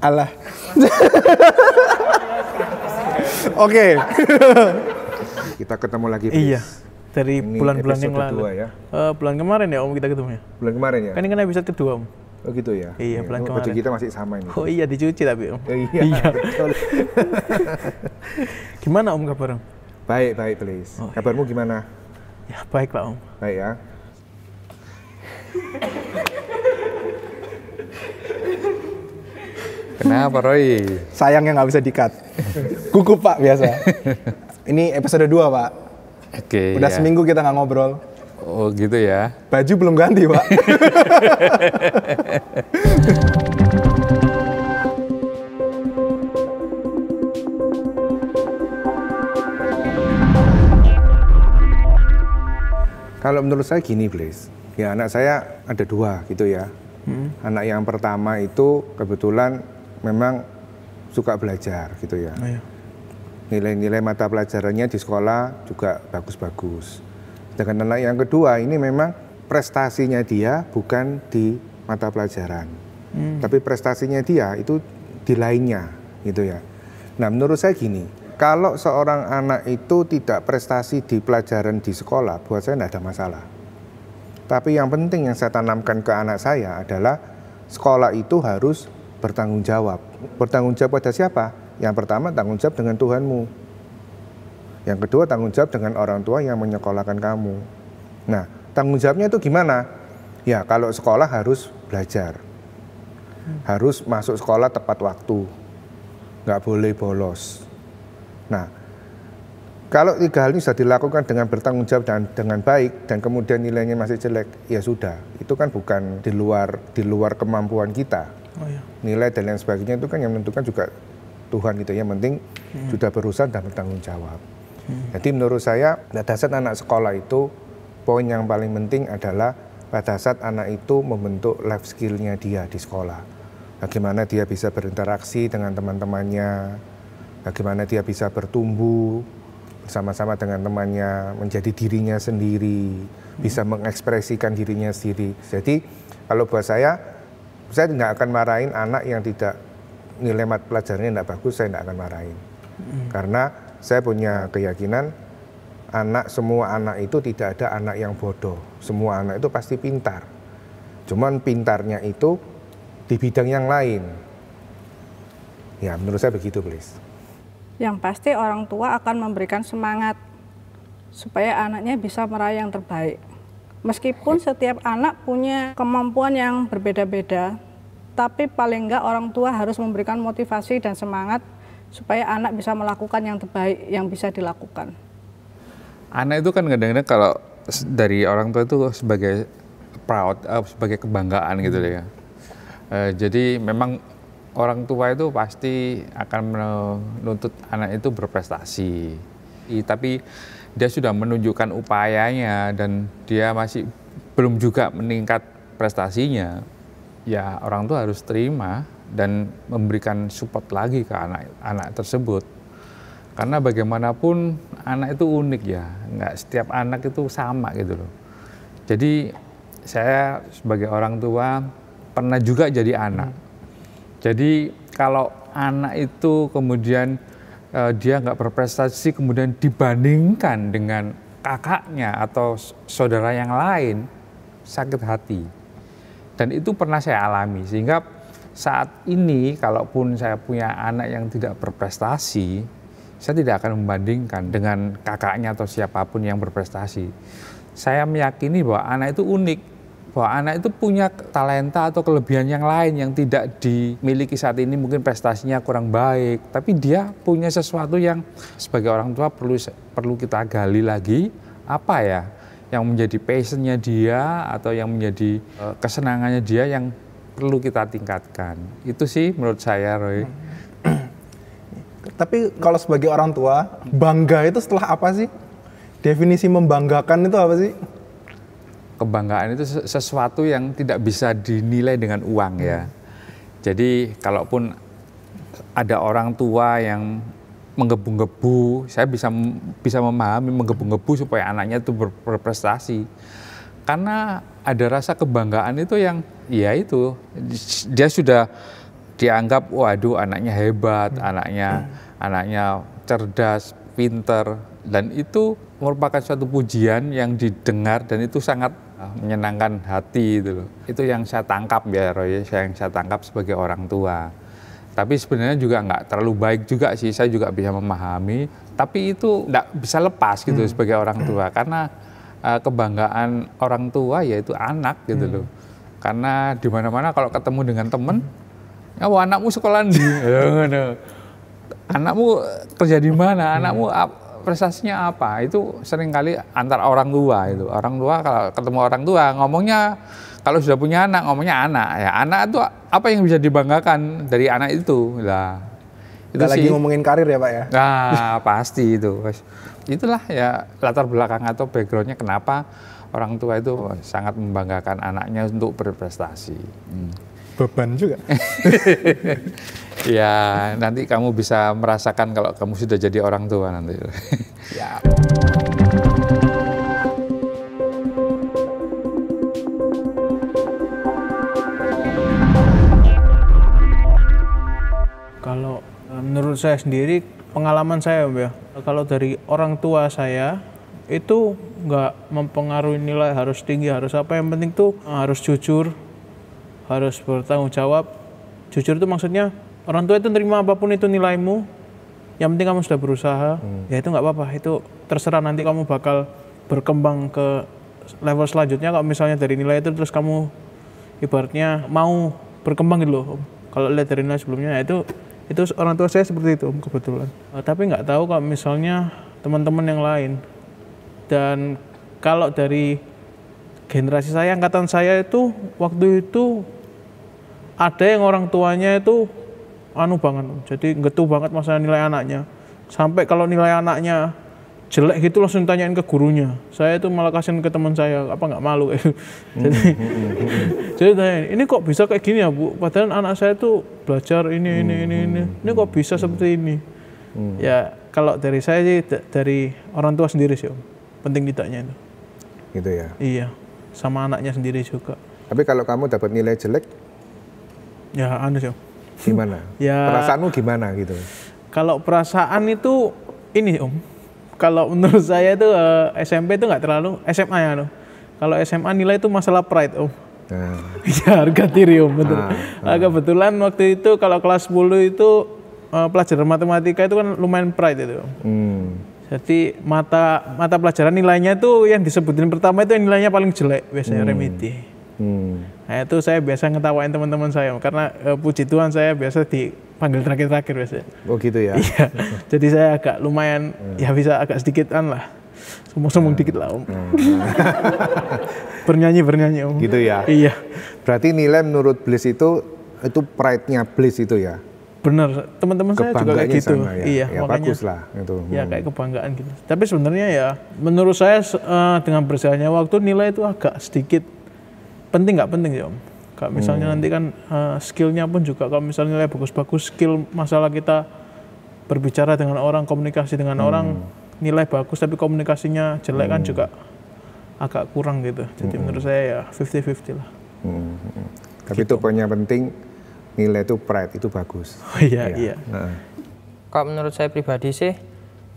Alah. Oke. Kita ketemu lagi. Iya. Dari Ini bulan-bulan yang episode lalu. 2 ya. Bulan kemarin ya Om kita ketemunya. Bulan kemarin ya? Kan ini kan episode kedua Om. Oh gitu ya? Iya, bulan baju kemarin. kita masih sama ini. Oh iya dicuci tapi Om. Iya, betul. Gimana Om kabar Om? Baik, please. Oh, Kabarmu gimana? Ya baik Pak Om. Baik ya. Kenapa Roy? Sayangnya nggak bisa di-cut. Gugup Pak biasa. Ini episode 2 Pak. Oke. Udah ya. seminggu kita nggak ngobrol. Oh gitu ya. Baju belum ganti Pak. Kalau menurut saya gini, please. Ya anak saya ada 2 gitu ya. Anak yang pertama itu kebetulan memang suka belajar gitu ya. Oh, iya. Nilai-nilai mata pelajarannya di sekolah juga bagus-bagus. Sedangkan anak yang kedua ini memang prestasinya dia bukan di mata pelajaran. Tapi prestasinya dia itu di lainnya gitu ya. Nah menurut saya gini, kalau seorang anak itu tidak prestasi di pelajaran di sekolah, buat saya tidak ada masalah. Tapi yang penting yang saya tanamkan ke anak saya adalah sekolah itu harus bertanggung jawab. Bertanggung jawab pada siapa? Yang pertama tanggung jawab dengan Tuhanmu. Yang kedua tanggung jawab dengan orang tua yang menyekolahkan kamu. Nah tanggung jawabnya itu gimana? Ya kalau sekolah harus belajar. Harus masuk sekolah tepat waktu. Nggak boleh bolos. Nah, kalau 3 hal ini sudah dilakukan dengan bertanggung jawab dan dengan baik dan kemudian nilainya masih jelek, ya sudah. Itu kan bukan di luar kemampuan kita. Oh, iya. Nilai dan lain sebagainya itu kan yang menentukan juga Tuhan gitu ya. Yang penting sudah berusaha dan bertanggung jawab. Jadi menurut saya pada saat anak sekolah itu poin yang paling penting adalah pada saat anak itu membentuk life skill-nya dia di sekolah. Bagaimana dia bisa berinteraksi dengan teman-temannya, bagaimana dia bisa bertumbuh bersama-sama dengan temannya, menjadi dirinya sendiri, bisa mengekspresikan dirinya sendiri. Jadi kalau buat saya tidak akan marahin anak yang tidak nilai pelajarannya tidak bagus, saya tidak akan marahin. Karena saya punya keyakinan semua anak itu tidak ada anak yang bodoh. Semua anak itu pasti pintar. Cuman pintarnya itu di bidang yang lain. Ya menurut saya begitu, please. Yang pasti orang tua akan memberikan semangat supaya anaknya bisa meraih yang terbaik. Meskipun setiap anak punya kemampuan yang berbeda-beda, tapi paling enggak orang tua harus memberikan motivasi dan semangat supaya anak bisa melakukan yang terbaik yang bisa dilakukan. Anak itu kan kadang-kadang kalau dari orang tua itu sebagai proud, sebagai kebanggaan gitu ya. Jadi memang orang tua itu pasti akan menuntut anak itu berprestasi. Tapi dia sudah menunjukkan upayanya dan dia masih belum juga meningkat prestasinya. Ya orang tua harus terima dan memberikan support lagi ke anak tersebut. Karena bagaimanapun anak itu unik ya, nggak setiap anak itu sama gitu loh. Jadi saya sebagai orang tua pernah juga jadi anak. Jadi kalau anak itu kemudian dia nggak berprestasi kemudian dibandingkan dengan kakaknya atau saudara yang lain, sakit hati. Dan itu pernah saya alami sehingga saat ini kalaupun saya punya anak yang tidak berprestasi, saya tidak akan membandingkan dengan kakaknya atau siapapun yang berprestasi. Saya meyakini bahwa anak itu unik, bahwa anak itu punya talenta atau kelebihan yang lain yang tidak dimiliki saat ini, mungkin prestasinya kurang baik, tapi dia punya sesuatu yang sebagai orang tua perlu kita gali lagi, apa ya yang menjadi passionnya dia atau yang menjadi kesenangannya dia yang perlu kita tingkatkan. Itu sih menurut saya, Roy. Tapi kalau sebagai orang tua, bangga itu setelah apa sih? Definisi membanggakan itu apa sih? Kebanggaan itu sesuatu yang tidak bisa dinilai dengan uang ya. Jadi kalaupun ada orang tua yang menggebu-gebu, saya bisa memahami menggebu-gebu supaya anaknya itu berprestasi. Karena ada rasa kebanggaan itu yang ya itu dia sudah dianggap waduh anaknya hebat, anaknya cerdas, pinter, dan itu merupakan suatu pujian yang didengar dan itu sangat menyenangkan hati itu loh. Itu yang saya tangkap ya Roy, yang saya tangkap sebagai orang tua. Tapi sebenarnya juga nggak terlalu baik juga sih, saya juga bisa memahami. Tapi itu nggak bisa lepas gitu sebagai orang tua, karena kebanggaan orang tua yaitu anak gitu loh. Karena di mana-mana kalau ketemu dengan temen, ya anakmu sekolah di, anakmu kerja di mana, anakmu prestasinya apa, itu seringkali antar orang tua itu. Orang tua kalau ketemu orang tua ngomongnya, kalau sudah punya anak ngomongnya anak, ya anak itu apa yang bisa dibanggakan dari anak itu lah. Itu lagi ngomongin karir ya Pak ya? Nah pasti itu. Itulah ya latar belakang atau backgroundnya kenapa orang tua itu sangat membanggakan anaknya untuk berprestasi. Beban juga. Ya nanti kamu bisa merasakan kalau kamu sudah jadi orang tua nanti. Ya. Kalau menurut saya sendiri, pengalaman saya Om ya, kalau dari orang tua saya itu nggak mempengaruhi nilai harus tinggi, harus apa, yang penting tuh harus jujur, harus bertanggung jawab. Jujur itu maksudnya orang tua itu terima apapun itu nilaimu, yang penting kamu sudah berusaha, ya itu nggak apa-apa, itu terserah nanti kamu bakal berkembang ke level selanjutnya. Kalau misalnya dari nilai itu terus kamu ibaratnya mau berkembang gitu loh, kalau lihat dari nilai sebelumnya, ya itu orang tua saya seperti itu kebetulan. Tapi nggak tahu kalau misalnya teman-teman yang lain. Dan kalau dari generasi saya, angkatan saya itu waktu itu ada yang orang tuanya itu anu banget, jadi ngetu banget masalah nilai anaknya. Sampai kalau nilai anaknya jelek gitu langsung tanyain ke gurunya. Saya itu malah kasihin ke teman saya, apa nggak malu. Jadi tanya, ini kok bisa kayak gini ya Bu? Padahal anak saya tuh belajar ini kok bisa seperti ini. Ya kalau dari saya sih, dari orang tua sendiri sih Om, penting tidaknya itu. Gitu ya? Iya, sama anaknya sendiri juga. Tapi kalau kamu dapat nilai jelek, ya anu sih Om. gimana? Ya, perasaanmu gimana gitu? Kalau perasaan itu ini Om, kalau menurut saya itu SMP itu nggak terlalu, SMA ya Om. Kalau SMA nilai itu masalah pride Om. Ya harga diri Om, betul. Kebetulan waktu itu kalau kelas 10 itu pelajaran matematika itu kan lumayan pride itu Om. Jadi mata pelajaran nilainya itu yang disebutin pertama itu yang nilainya paling jelek biasanya remedi. Nah itu saya biasa ngetawain teman-teman saya karena puji Tuhan saya biasa dipanggil terakhir-terakhir biasanya. Oh gitu ya? Iya, jadi saya agak lumayan ya bisa agak sedikitan lah, sombong-sombong dikit lah Om. Bernyanyi Om. Gitu ya? Iya. Berarti nilai menurut Bliss itu pride-nya Bliss itu ya? Bener, teman-teman saya juga kayak gitu. Sama, ya? Iya, ya, makanya bagus lah itu. Ya kayak kebanggaan gitu. Tapi sebenarnya ya menurut saya dengan berjalannya waktu nilai itu agak sedikit penting, nggak penting ya Om. Kalau misalnya nanti kan skillnya pun juga, kalau misalnya nilai bagus-bagus, skill masalah kita berbicara dengan orang, komunikasi dengan orang, nilai bagus tapi komunikasinya jelek kan juga agak kurang gitu. Jadi menurut saya ya 50-50 lah. Tapi itu pokoknya penting, nilai itu pride, itu bagus. Oh iya, iya. Kalau menurut saya pribadi sih,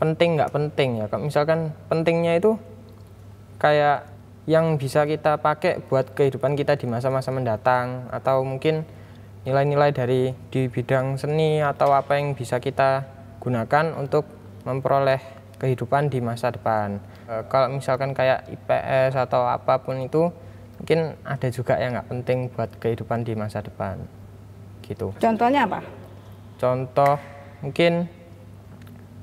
penting nggak penting ya. Kalau misalkan pentingnya itu kayak yang bisa kita pakai buat kehidupan kita di masa-masa mendatang, atau mungkin nilai-nilai dari di bidang seni atau apa yang bisa kita gunakan untuk memperoleh kehidupan di masa depan. Kalau misalkan kayak IPS atau apapun itu mungkin ada juga yang nggak penting buat kehidupan di masa depan gitu. Contohnya apa? Contoh mungkin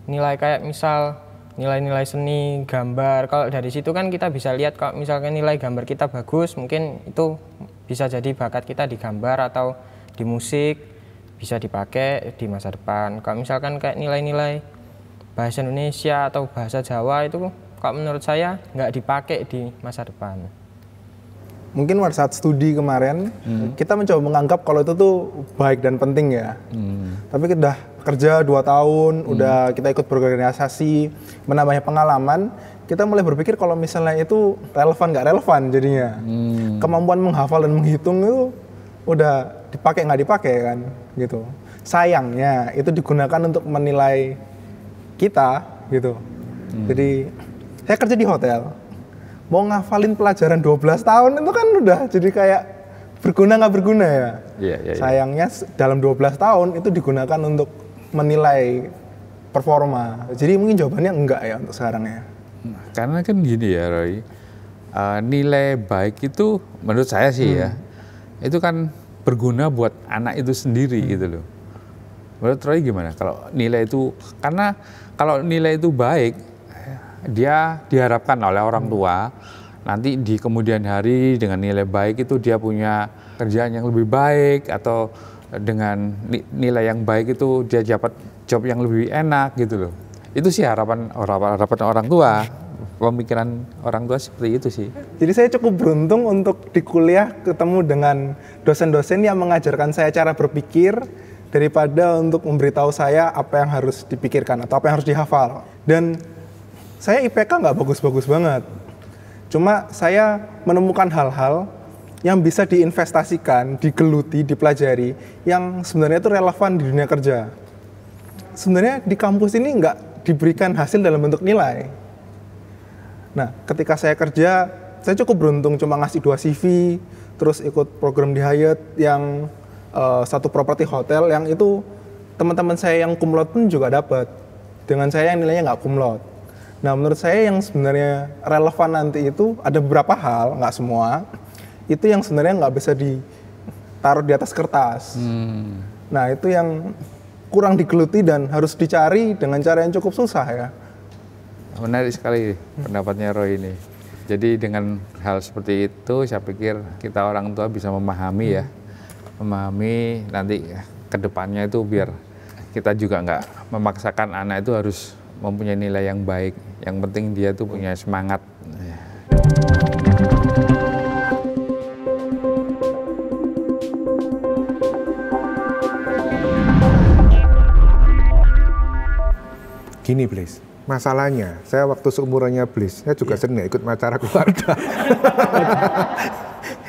nilai kayak misal nilai-nilai seni, gambar. Kalau dari situ kan kita bisa lihat kalau misalkan nilai gambar kita bagus, mungkin itu bisa jadi bakat kita di gambar atau di musik, bisa dipakai di masa depan. Kalau misalkan kayak nilai-nilai bahasa Indonesia atau bahasa Jawa itu kalau menurut saya nggak dipakai di masa depan. Mungkin pada saat studi kemarin kita mencoba menganggap kalau itu tuh baik dan penting ya. Tapi kita udah kerja 2 tahun, udah kita ikut berorganisasi, menambah pengalaman, kita mulai berpikir kalau misalnya itu relevan nggak relevan jadinya. Kemampuan menghafal dan menghitung itu udah dipakai nggak dipakai kan gitu. Sayangnya itu digunakan untuk menilai kita gitu. Jadi saya kerja di hotel, mau ngafalin pelajaran 12 tahun itu kan udah jadi kayak berguna nggak berguna ya. Sayangnya dalam 12 tahun itu digunakan untuk menilai performa. Jadi mungkin jawabannya enggak ya untuk sekarang ya. Karena kan gini ya Roy, nilai baik itu menurut saya sih ya, itu kan berguna buat anak itu sendiri gitu loh. Menurut Roy gimana? Kalau nilai itu, karena kalau nilai itu baik, dia diharapkan oleh orang tua, nanti di kemudian hari dengan nilai baik itu dia punya kerjaan yang lebih baik, atau dengan nilai yang baik itu dia dapat job yang lebih enak gitu loh. Itu sih harapan orang tua, pemikiran orang tua seperti itu sih. Jadi saya cukup beruntung untuk di kuliah ketemu dengan dosen-dosen yang mengajarkan saya cara berpikir daripada untuk memberitahu saya apa yang harus dipikirkan atau apa yang harus dihafal. Dan saya IPK nggak bagus-bagus banget. Cuma saya menemukan hal-hal yang bisa diinvestasikan, digeluti, dipelajari, yang sebenarnya itu relevan di dunia kerja. Sebenarnya di kampus ini nggak diberikan hasil dalam bentuk nilai. Nah, ketika saya kerja, saya cukup beruntung cuma ngasih 2 CV, terus ikut program di Hyatt yang satu properti hotel, yang itu teman-teman saya yang cum laude pun juga dapat. Dengan saya yang nilainya nggak cum laude. Nah, menurut saya yang sebenarnya relevan nanti itu ada beberapa hal, nggak semua, itu yang sebenarnya nggak bisa ditaruh di atas kertas. Nah, itu yang kurang digeluti dan harus dicari dengan cara yang cukup susah ya. Menarik sekali pendapatnya Roy ini. Jadi dengan hal seperti itu saya pikir kita orang tua bisa memahami ya. Memahami nanti ke depannya itu biar kita juga nggak memaksakan anak itu harus mempunyai nilai yang baik. Yang penting dia tuh punya semangat. Gini, Bliss. Masalahnya, saya waktu seumurannya Bliss, saya juga sering ikut acara keluarga.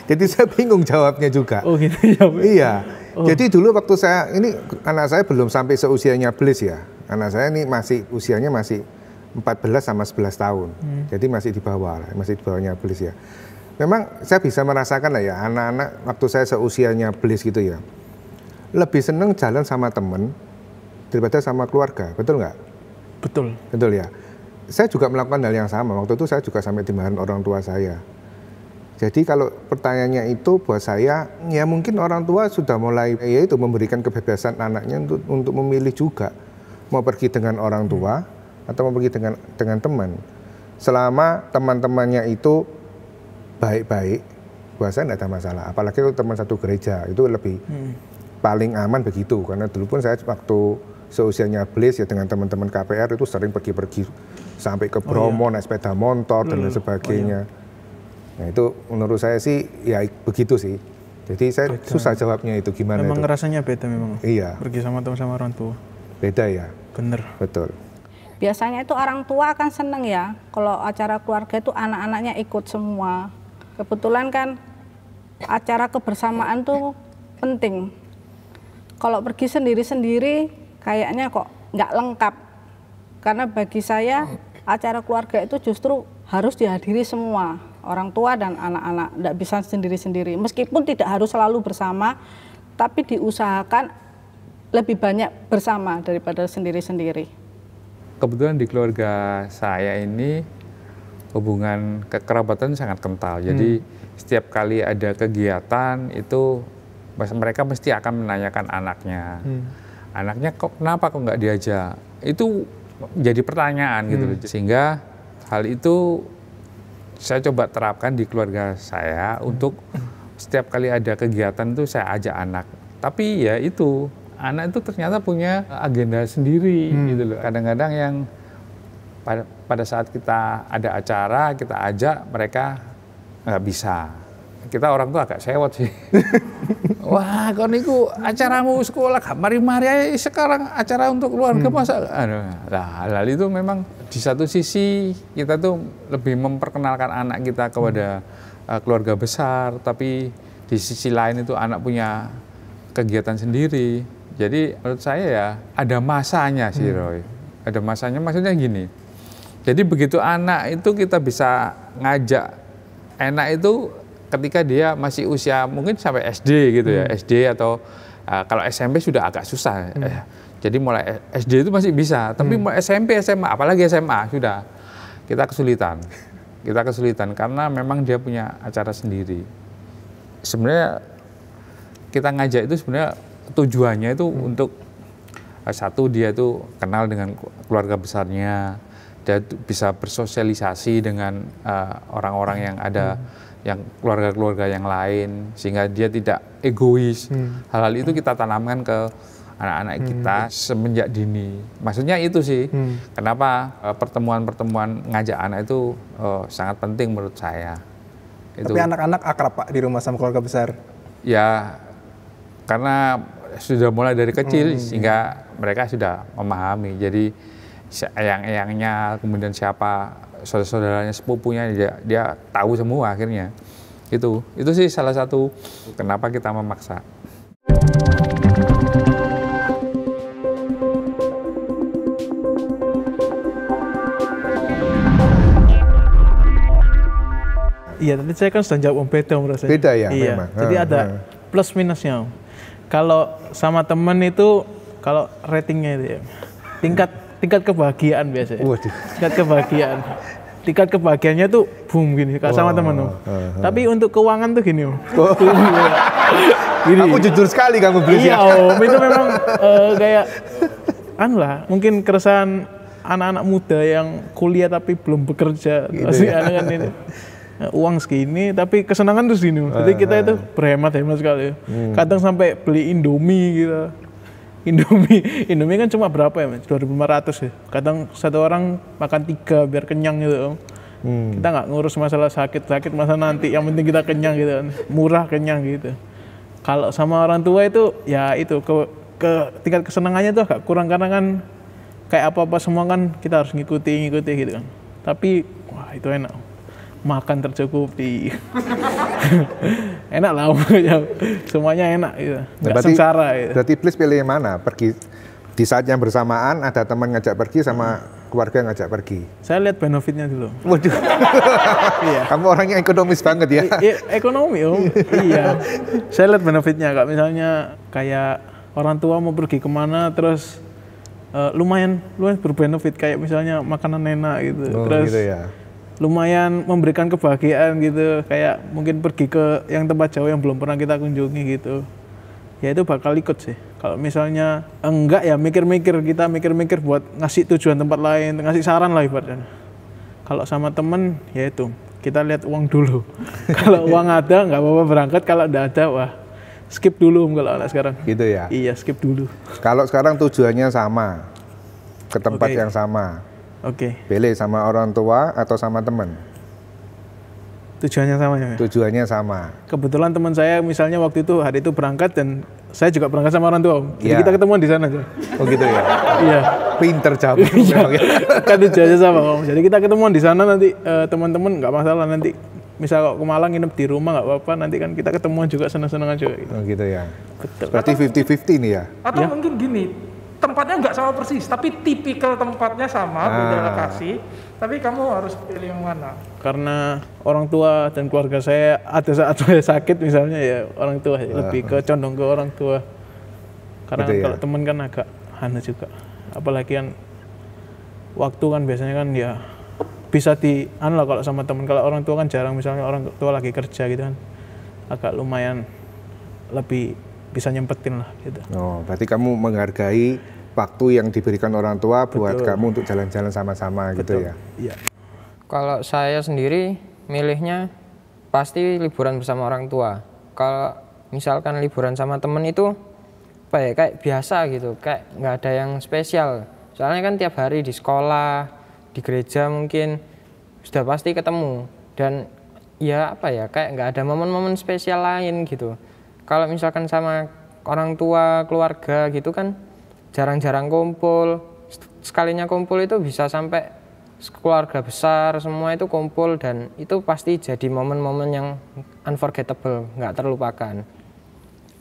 Jadi saya bingung jawabnya juga. Oh gitu ya. Iya. Jadi dulu waktu saya, ini anak saya belum sampai seusianya Bliss ya. Anak saya ini usianya masih 14 sama 11 tahun. Jadi masih di bawahnya Bliss ya. Memang saya bisa merasakan lah ya, anak-anak waktu saya seusianya Bliss gitu ya, lebih seneng jalan sama temen daripada sama keluarga, betul nggak? Betul. Betul ya. Saya juga melakukan hal yang sama. Waktu itu saya juga sampai dimarahin orang tua saya. Jadi kalau pertanyaannya itu buat saya, ya mungkin orang tua sudah mulai yaitu memberikan kebebasan anaknya untuk memilih juga mau pergi dengan orang tua atau mau pergi dengan teman. Selama teman-temannya itu baik-baik, buat saya tidak ada masalah. Apalagi kalau teman satu gereja itu lebih paling aman begitu. Karena dulu pun saya waktu seusianya Bliss ya dengan teman-teman KPR itu sering pergi-pergi sampai ke Bromo, naik sepeda motor dan lain sebagainya. Nah itu menurut saya sih ya begitu sih. Jadi saya susah jawabnya itu gimana. Memang itu. rasanya beda memang. Iya. Pergi sama teman sama orang tua. Beda ya. Bener. Betul. Biasanya itu orang tua akan seneng ya kalau acara keluarga itu anak-anaknya ikut semua. Kebetulan kan acara kebersamaan tuh penting. Kalau pergi sendiri-sendiri kayaknya kok nggak lengkap. Karena bagi saya acara keluarga itu justru harus dihadiri semua, orang tua dan anak-anak, nggak bisa sendiri-sendiri. Meskipun tidak harus selalu bersama, tapi diusahakan lebih banyak bersama daripada sendiri-sendiri. Kebetulan di keluarga saya ini hubungan kekerabatan sangat kental. Jadi setiap kali ada kegiatan itu mereka mesti akan menanyakan anaknya. Anaknya kenapa kok nggak diajak? Itu jadi pertanyaan gitu loh. Sehingga hal itu saya coba terapkan di keluarga saya untuk setiap kali ada kegiatan itu saya ajak anak. Tapi ya itu, anak itu ternyata punya agenda sendiri gitu loh. Kadang-kadang yang pada saat kita ada acara, kita ajak, mereka nggak bisa. Kita orang tua agak sewot sih. Wah, kon niku acaramu sekolah gak mari-mari sekarang acara untuk keluarga masa. Nah, hal itu memang di satu sisi kita tuh lebih memperkenalkan anak kita kepada keluarga besar, tapi di sisi lain itu anak punya kegiatan sendiri. Jadi menurut saya ya ada masanya sih Roy. Ada masanya, maksudnya gini. Jadi begitu anak itu kita bisa ngajak, enak itu ketika dia masih usia mungkin sampai SD gitu ya, SD atau kalau SMP sudah agak susah. Jadi mulai SD itu masih bisa, tapi mulai SMP, SMA, apalagi SMA sudah kita kesulitan. Kita kesulitan karena memang dia punya acara sendiri. Sebenarnya kita ngajak itu sebenarnya tujuannya itu untuk satu, dia itu kenal dengan keluarga besarnya, dia bisa bersosialisasi dengan orang-orang yang ada, yang keluarga-keluarga yang lain, sehingga dia tidak egois. Hal-hal itu kita tanamkan ke anak-anak kita semenjak dini. Maksudnya itu sih, kenapa pertemuan-pertemuan ngajak anak itu sangat penting menurut saya. Itu. Tapi anak-anak akrab Pak di rumah sama keluarga besar? Ya, karena sudah mulai dari kecil sehingga mereka sudah memahami. Jadi eyang-eyangnya, kemudian siapa saudara-saudaranya, sepupunya, dia tahu semua akhirnya. Itu sih salah satu kenapa kita memaksa. Iya, tadi saya kan sudah jawab beda menurut saya. Beda ya, iya. memang. Jadi ada plus minusnya. Kalau sama teman itu, kalau ratingnya itu ya, tingkat kebahagiaan biasanya. Waduh. Tingkat kebahagiaannya tuh boom gini, kalau sama teman. Tapi untuk keuangan tuh gini. Gini. Aku jujur sekali kamu beli. Iya, itu memang kayak lah, mungkin keresahan anak-anak muda yang kuliah tapi belum bekerja. Gitu ya. Kan ini. Uang segini tapi kesenangan tuh sini. Jadi kita itu berhemat sekali. Kadang sampai beli Indomie gitu. Indomie kan cuma berapa ya, 2.500 ya. Kadang satu orang makan 3 biar kenyang gitu. Kita nggak ngurus masalah sakit masalah nanti, yang penting kita kenyang gitu. Murah, kenyang gitu. Kalau sama orang tua itu ya itu ke tingkat kesenangannya tuh agak kurang, karena kan kayak apa-apa semua kan kita harus ngikuti gitu kan. Tapi wah itu enak. Makan tercukupi. Enak lah, semuanya enak gitu. Nggak sengsara gitu. Berarti please pilih yang mana? Pergi di saat yang bersamaan, ada teman ngajak pergi sama keluarga ngajak pergi. Saya lihat benefitnya dulu. Waduh. Iya. Kamu orangnya ekonomis banget ya. Ekonomi iya. Saya lihat benefitnya, Kak. Misalnya kayak orang tua mau pergi kemana terus lumayan berbenefit, kayak misalnya makanan enak gitu. Terus gitu ya. Lumayan memberikan kebahagiaan gitu, kayak mungkin pergi ke yang tempat jauh yang belum pernah kita kunjungi gitu. Ya itu bakal ikut sih. Kalau misalnya enggak ya kita mikir-mikir buat ngasih tujuan tempat lain, ngasih saran lah ibaratnya. Kalau sama temen ya itu, kita lihat uang dulu. Kalau uang ada nggak apa-apa berangkat, kalau enggak ada wah skip dulu kalau anak sekarang. Gitu ya? Iya, skip dulu. Kalau sekarang tujuannya sama, ke tempat yang sama. Oke. Pilih sama orang tua atau sama teman? Tujuannya sama ya? Tujuannya sama. Kebetulan teman saya misalnya waktu itu hari itu berangkat dan saya juga berangkat sama orang tua. Jadi Ya. kita ketemuan di sana aja. Oh gitu ya? Iya. Pinter jawab. Kan tujuannya sama Om. Jadi kita ketemuan di sana nanti teman-teman nggak masalah nanti. Misal kalau ke Malang nginep di rumah nggak apa-apa, nanti kan kita ketemuan juga senang-senang juga. Gitu. Oh gitu ya? Betul. Berarti 50-50 nih ya? Atau mungkin gini, tempatnya nggak sama persis, tapi tipikal tempatnya sama, beda lokasi, tapi kamu harus pilih yang mana? Karena orang tua dan keluarga saya ada saat saya sakit misalnya ya orang tua, lebih ke condong ke orang tua. Karena Gitu ya? kalau teman kan agak aneh juga, apalagi kan waktu kan biasanya kan ya bisa lah kalau sama teman. Kalau orang tua kan jarang, misalnya orang tua lagi kerja gitu kan, agak lumayan lebih bisa nyempetin lah gitu. Oh, berarti kamu menghargai waktu yang diberikan orang tua buat Betul. kamu untuk jalan-jalan sama-sama gitu ya? Iya. Kalau saya sendiri milihnya pasti liburan bersama orang tua. Kalau misalkan liburan sama temen itu kayak biasa gitu, kayak nggak ada yang spesial. Soalnya kan tiap hari di sekolah, di gereja mungkin sudah pasti ketemu, dan ya kayak nggak ada momen-momen spesial lain gitu. Kalau misalkan sama orang tua, keluarga gitu kan jarang-jarang kumpul. Sekalinya kumpul itu bisa sampai keluarga besar semua itu kumpul, dan itu pasti jadi momen-momen yang unforgettable, nggak terlupakan.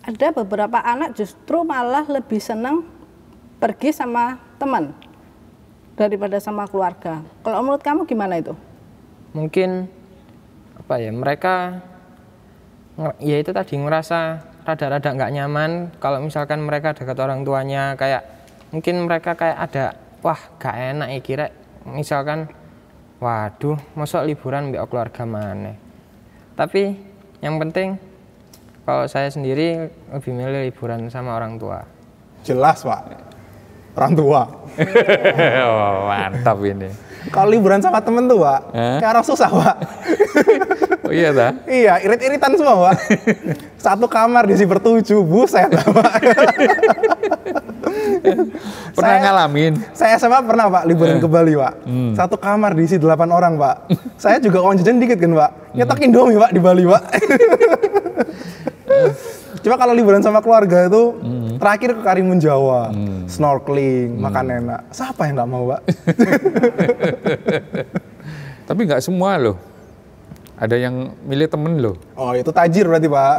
Ada beberapa anak justru malah lebih senang pergi sama teman daripada sama keluarga. Kalau menurut kamu gimana itu? Mungkin apa ya, mereka ya itu tadi ngerasa rada-rada nggak nyaman kalau misalkan mereka dekat orang tuanya, kayak mungkin mereka kayak ada wah gak enak ya kira misalkan waduh masa liburan mbak keluarga mana. Tapi yang penting kalau saya sendiri lebih milih liburan sama orang tua. Jelas Pak, orang tua. Oh, mantap ini. Kalau liburan sama temen tuh Pak, kayak orang susah Pak. Oh iya dah? Iya, irit-iritan semua Pak. Satu kamar diisi bertujuh, buset Pak. Pernah ngalamin? Saya SMA pernah Pak, liburan ke Bali Pak. Satu kamar diisi 8 orang Pak. Saya juga uang jajan dikit kan Pak. Nyetok Indomie Pak di Bali Pak. Cuma kalau liburan sama keluarga itu terakhir ke Karimun Jawa, snorkeling, makan enak. Siapa yang nggak mau Pak? Tapi nggak semua loh. Ada yang milih temen loh. Oh itu tajir berarti Pak.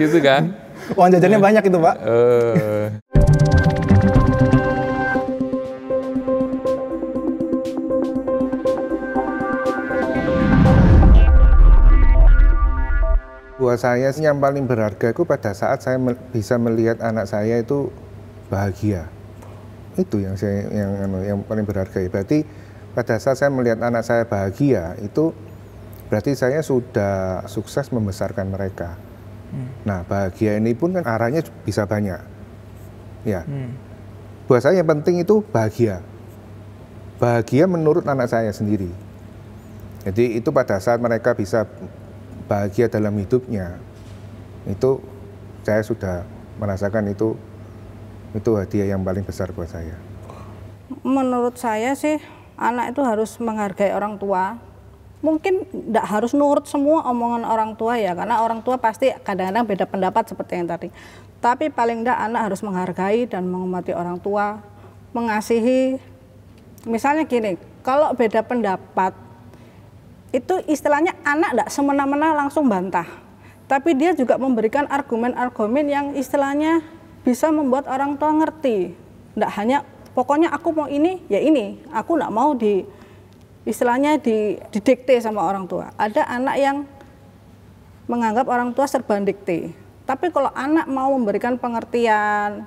Gitu kan? Uang jajannya banyak itu Pak. Buat saya yang paling berharga itu pada saat saya bisa melihat anak saya itu bahagia. Itu yang paling berharga. Berarti pada saat saya melihat anak saya bahagia itu berarti saya sudah sukses membesarkan mereka. Nah, bahagia ini pun kan arahnya bisa banyak. Ya. Buat saya yang penting itu bahagia. Bahagia menurut anak saya sendiri. Jadi itu pada saat mereka bisa bahagia dalam hidupnya, itu saya sudah merasakan itu hadiah yang paling besar buat saya. Menurut saya sih anak itu harus menghargai orang tua. Mungkin tidak harus nurut semua omongan orang tua ya, karena orang tua pasti kadang-kadang beda pendapat seperti yang tadi. Tapi paling tidak anak harus menghargai dan menghormati orang tua, mengasihi. Misalnya gini, kalau beda pendapat, itu istilahnya anak tidak semena-mena langsung bantah. Tapi dia juga memberikan argumen-argumen yang istilahnya bisa membuat orang tua ngerti. Tidak hanya pokoknya aku mau ini, ya ini. Aku tidak mau istilahnya didikte sama orang tua. Ada anak yang menganggap orang tua serba dikte. Tapi kalau anak mau memberikan pengertian,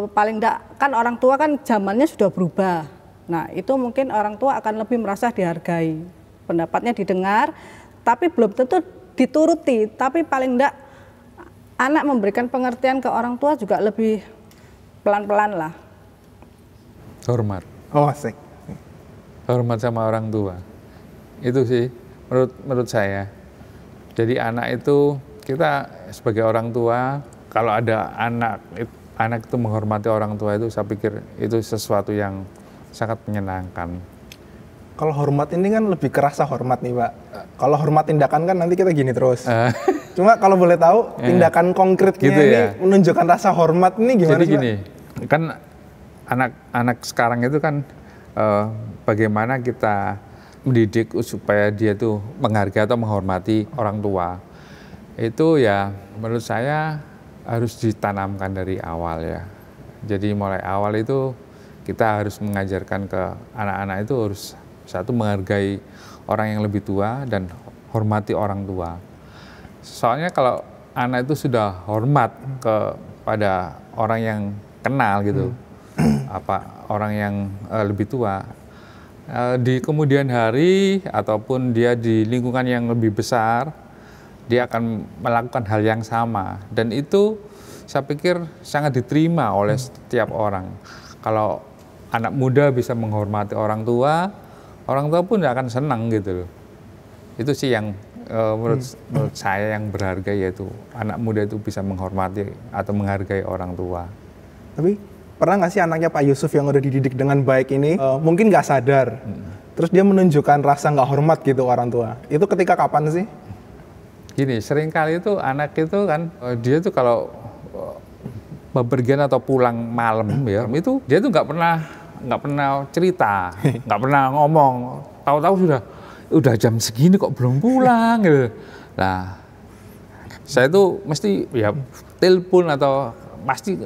paling tidak kan orang tua kan zamannya sudah berubah. Nah itu mungkin orang tua akan lebih merasa dihargai. Pendapatnya didengar, tapi belum tentu dituruti. Tapi paling tidak anak memberikan pengertian ke orang tua juga lebih pelan-pelan lah. Hormat. Oh asik. Hormat sama orang tua. Itu sih menurut saya. Jadi anak itu kita sebagai orang tua, kalau ada anak itu menghormati orang tua itu, saya pikir itu sesuatu yang sangat menyenangkan. Kalau hormat ini kan lebih kerasa hormat nih Pak. Kalau hormat tindakan kan nanti kita gini terus. Cuma kalau boleh tahu tindakan konkretnya gitu ini ya? Menunjukkan rasa hormat ini gimana? Jadi gini, kan anak sekarang itu kan bagaimana kita mendidik supaya dia tuh menghargai atau menghormati orang tua. Itu ya menurut saya harus ditanamkan dari awal ya. Jadi mulai awal itu kita harus mengajarkan ke anak-anak itu harus satu menghargai orang yang lebih tua dan hormati orang tua. Soalnya kalau anak itu sudah hormat kepada orang yang kenal gitu, orang yang lebih tua, di kemudian hari ataupun dia di lingkungan yang lebih besar, dia akan melakukan hal yang sama. Dan itu saya pikir sangat diterima oleh setiap orang. Kalau anak muda bisa menghormati orang tua pun akan senang gitu loh. Itu sih yang menurut saya yang berharga, yaitu anak muda itu bisa menghormati atau menghargai orang tua. Tapi pernah nggak sih anaknya Pak Yusuf yang udah dididik dengan baik ini mungkin nggak sadar, terus dia menunjukkan rasa nggak hormat gitu orang tua? Itu ketika kapan sih? Gini, seringkali itu anak itu kan dia tuh kalau bepergian atau pulang malam ya, itu dia tuh nggak pernah cerita, nggak pernah ngomong. Tahu-tahu sudah jam segini kok belum pulang gitu. Nah, Saya tuh mesti ya telepon atau pasti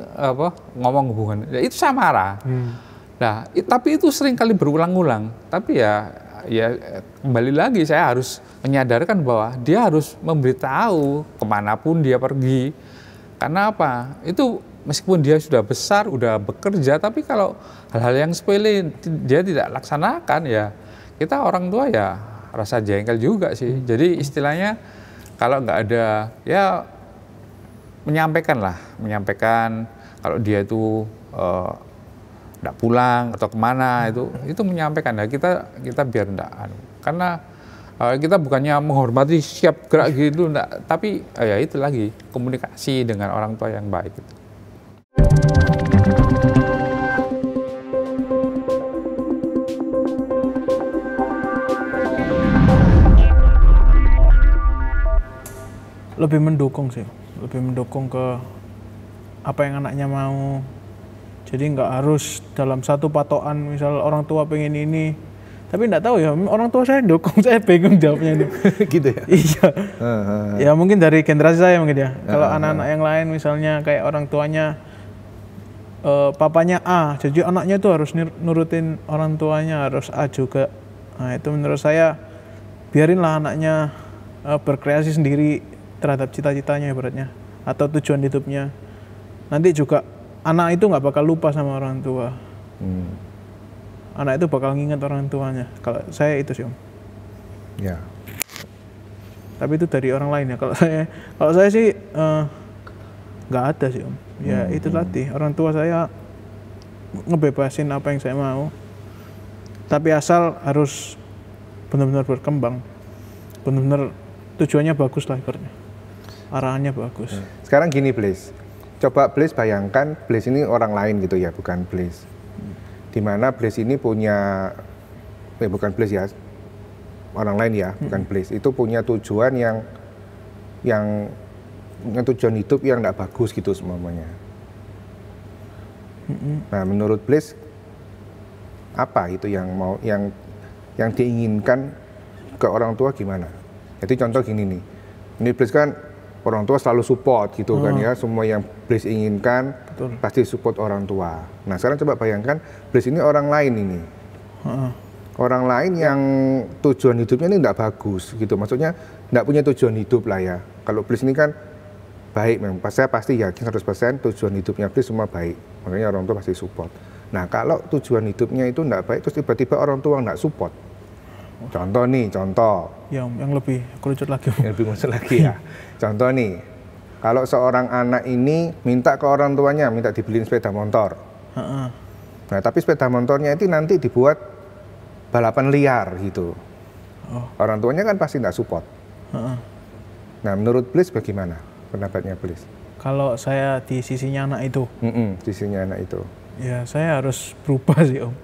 ngomong hubungan. Ya itu saya marah. Nah, tapi itu sering kali berulang-ulang. Tapi ya kembali lagi saya harus menyadarkan bahwa dia harus memberitahu kemanapun dia pergi. Karena apa? Itu meskipun dia sudah besar, udah bekerja, tapi kalau hal-hal yang sepele dia tidak laksanakan, ya kita orang tua ya rasa jengkel juga sih. Jadi istilahnya kalau nggak ada, ya menyampaikan kalau dia itu nggak pulang atau kemana, itu menyampaikan. Ya kita biar nggak, karena kita bukannya menghormati siap gerak gitu, enggak, tapi ya itu lagi komunikasi dengan orang tua yang baik gitu. Lebih mendukung sih, lebih mendukung ke apa yang anaknya mau. Jadi nggak harus dalam satu patokan, misal orang tua pengen ini, tapi nggak tahu ya, orang tua saya dukung, saya bingung jawabnya ini. Gitu ya? Iya. Ya mungkin dari generasi saya mungkin ya. Kalau anak-anak yang lain misalnya kayak orang tuanya, papanya A, jadi anaknya itu harus nurutin orang tuanya, harus A juga. Nah itu menurut saya, biarinlah anaknya berkreasi sendiri terhadap cita-citanya ibaratnya, atau tujuan hidupnya. Nanti juga anak itu nggak bakal lupa sama orang tua. Anak itu bakal nginget orang tuanya. Kalau saya itu sih Om. Ya. Tapi itu dari orang lain ya. Kalau saya sih nggak ada sih Om. Ya itu tadi, orang tua saya ngebebasin apa yang saya mau. Tapi asal harus benar-benar berkembang, benar-benar tujuannya bagus lah ibaratnya. Arahannya bagus. Sekarang gini Blaise, coba Blaise bayangkan, Blaise ini orang lain gitu ya, bukan Blaise. Dimana Blaise ini punya, bukan Blaise ya, orang lain ya, bukan Blaise. Itu punya tujuan yang tujuan hidup yang tidak bagus gitu semuanya. Nah menurut Blaise, apa itu yang mau, yang diinginkan ke orang tua gimana? Jadi contoh gini nih, ini Blaise kan orang tua selalu support gitu kan ya, semua yang Blaise inginkan pasti support orang tua. Nah sekarang coba bayangkan Blaise ini orang lain ini, orang lain yang tujuan hidupnya ini tidak bagus gitu, maksudnya tidak punya tujuan hidup lah ya. Kalau Blaise ini kan baik, memang saya pasti yakin 100% tujuan hidupnya Blaise semua baik, makanya orang tua pasti support. Nah kalau tujuan hidupnya itu tidak baik, terus tiba-tiba orang tua nggak support. Contoh nih, yang lebih kerucut lagi. Yang lebih kerucut lagi ya. Contoh nih, kalau seorang anak ini minta ke orang tuanya, minta dibeliin sepeda motor. Nah, tapi sepeda motornya itu nanti dibuat balapan liar gitu. Orang tuanya kan pasti nggak support. Nah, menurut Blaise bagaimana pendapatnya Blaise? Kalau saya di sisinya anak itu, sisinya anak itu, ya saya harus berubah sih Om.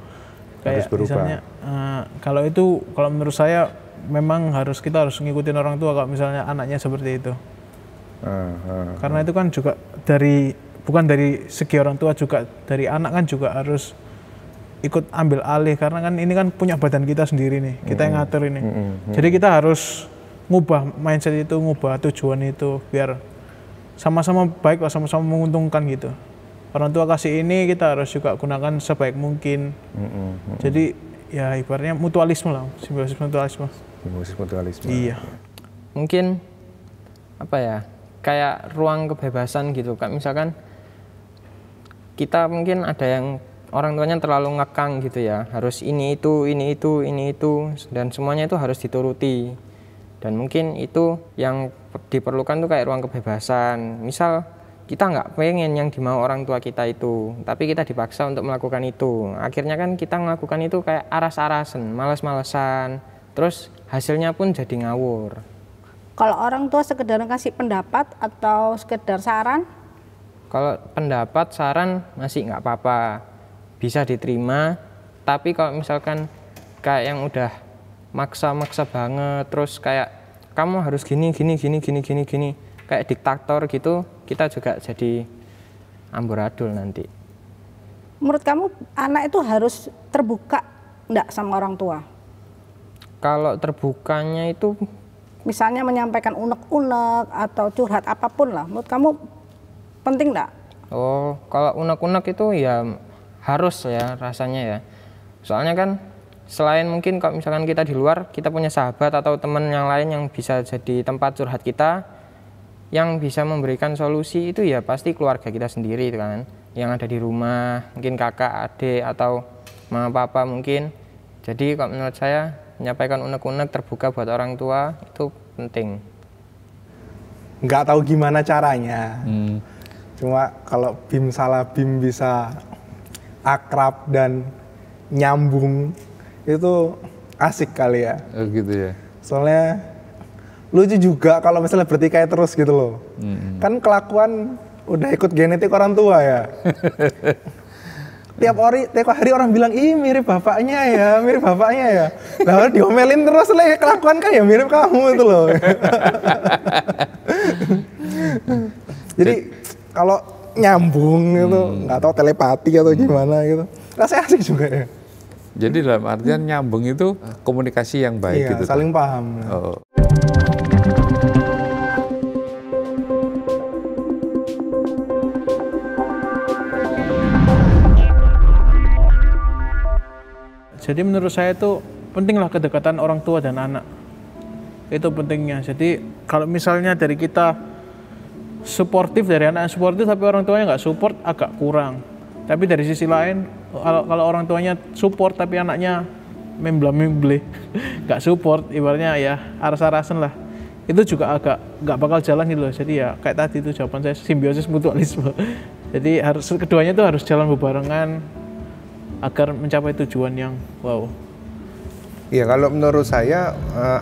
Kayak misalnya, kalau menurut saya memang kita harus ngikutin orang tua kalau misalnya anaknya seperti itu. Karena itu kan juga bukan dari segi orang tua, juga dari anak kan juga harus ikut ambil alih, karena kan ini kan punya badan kita sendiri nih, kita yang ngatur ini. Jadi kita harus ngubah mindset itu, ngubah tujuan itu biar sama-sama baik lah, sama-sama menguntungkan gitu. Orang tua kasih ini, kita harus juga gunakan sebaik mungkin. Jadi ya ibaratnya mutualisme lah, simbiosis mutualisme. Simbiosis mutualisme. Iya. Mungkin apa ya, kayak ruang kebebasan gitu. Kayak misalkan kita mungkin ada yang orang tuanya terlalu ngekang gitu ya, harus ini itu, dan semuanya itu harus dituruti. Dan mungkin itu yang diperlukan tuh kayak ruang kebebasan. Misal kita nggak pengen yang dimau orang tua kita itu, tapi kita dipaksa untuk melakukan itu. Akhirnya kan kita melakukan itu kayak aras-arasan, males-malesan, terus hasilnya pun jadi ngawur. Kalau orang tua sekedar ngasih pendapat atau sekedar saran? Kalau pendapat, saran masih nggak apa-apa, bisa diterima. Tapi kalau misalkan kayak yang udah maksa-maksa banget, terus kayak kamu harus gini, kayak diktator gitu, kita juga jadi amburadul nanti. Menurut kamu anak itu harus terbuka enggak sama orang tua? Kalau terbukanya itu misalnya menyampaikan unek-unek atau curhat apapun lah, menurut kamu penting enggak? Oh, kalau unek-unek itu ya harus ya rasanya ya. Soalnya kan selain mungkin kalau misalkan kita di luar, kita punya sahabat atau teman yang lain yang bisa jadi tempat curhat kita, yang bisa memberikan solusi itu ya pasti keluarga kita sendiri itu kan, yang ada di rumah, mungkin kakak, adik, atau mama papa mungkin. Jadi kalau menurut saya menyampaikan unek-unek terbuka buat orang tua itu penting. Nggak tahu gimana caranya. Cuma kalau Bim salah Bim bisa akrab dan nyambung itu asik kali ya. Oh gitu ya. Soalnya lucu juga kalau misalnya bertikai terus gitu loh. Kan kelakuan udah ikut genetik orang tua ya. Tiap hari orang bilang, ih mirip bapaknya ya. Lalu diomelin terus lah, kelakuan kan ya mirip kamu itu loh. Jadi kalau nyambung gitu, nggak tahu telepati atau gimana gitu, rasanya asik juga ya. Jadi dalam artian nyambung itu komunikasi yang baik Iya, gitu. saling paham. Oh. Jadi menurut saya itu pentinglah kedekatan orang tua dan anak. Itu pentingnya. Jadi kalau misalnya dari kita suportif, dari anak yang suportif tapi orang tuanya nggak support, agak kurang. Tapi dari sisi lain, kalau orang tuanya support tapi anaknya memble nggak support, ibaratnya ya aras-arasan lah, itu juga agak nggak bakal jalan gitu loh. Jadi ya kayak tadi itu jawaban saya, simbiosis mutualisme. Jadi keduanya itu harus jalan bebarengan agar mencapai tujuan yang wow. Ya kalau menurut saya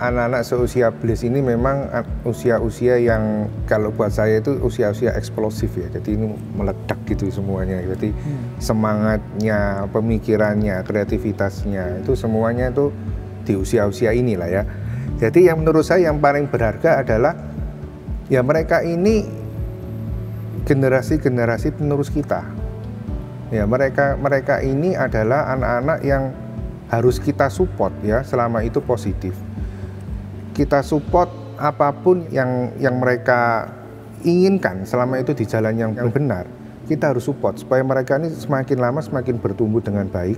anak-anak seusia Blaise ini memang usia-usia yang kalau buat saya itu usia-usia eksplosif ya. Jadi ini meledak gitu semuanya. Jadi semangatnya, pemikirannya, kreativitasnya itu semuanya itu di usia-usia inilah ya. Jadi yang menurut saya yang paling berharga adalah ya mereka ini generasi-generasi penerus kita. Ya mereka ini adalah anak-anak yang harus kita support ya selama itu positif. Kita support apapun yang mereka inginkan selama itu di jalan yang benar. Kita harus support supaya mereka ini semakin lama semakin bertumbuh dengan baik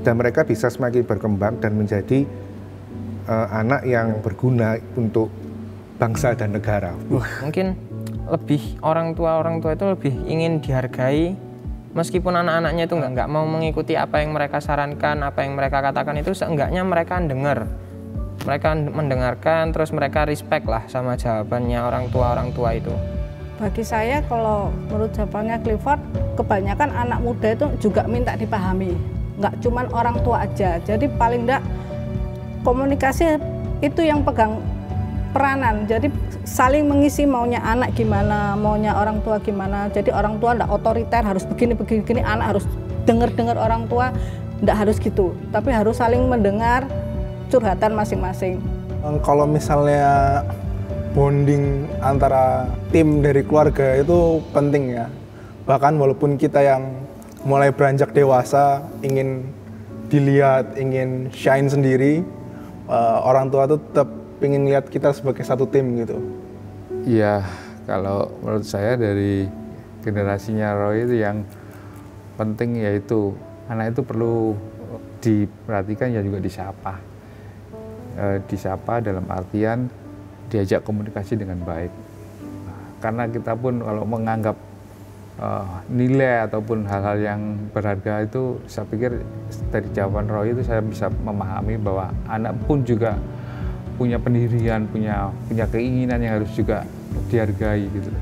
dan mereka bisa semakin berkembang dan menjadi anak yang berguna untuk bangsa dan negara. Mungkin lebih orang tua itu lebih ingin dihargai. Meskipun anak-anaknya itu nggak mau mengikuti apa yang mereka sarankan, apa yang mereka katakan itu, seenggaknya mereka mendengarkan, terus mereka respect lah sama jawabannya orang tua itu. Bagi saya kalau menurut jawabannya Clifford, kebanyakan anak muda itu juga minta dipahami, nggak cuman orang tua aja. Jadi paling enggak komunikasi itu yang pegang peranan, jadi saling mengisi maunya anak gimana, maunya orang tua gimana. Jadi orang tua enggak otoriter, harus begini, anak harus dengar orang tua, enggak harus gitu. Tapi harus saling mendengar curhatan masing-masing. Kalau misalnya bonding antara tim dari keluarga itu penting ya. Bahkan walaupun kita yang mulai beranjak dewasa, ingin dilihat, ingin shine sendiri, orang tua itu tetap pengen lihat kita sebagai satu tim gitu. Iya, kalau menurut saya dari generasinya Roy itu yang penting yaitu anak itu perlu diperhatikan ya juga disapa. Disapa dalam artian diajak komunikasi dengan baik. Karena kita pun kalau menganggap nilai ataupun hal-hal yang berharga itu, saya pikir dari jawaban Roy itu saya bisa memahami bahwa anak pun juga punya pendirian, punya keinginan yang harus juga dihargai gitu.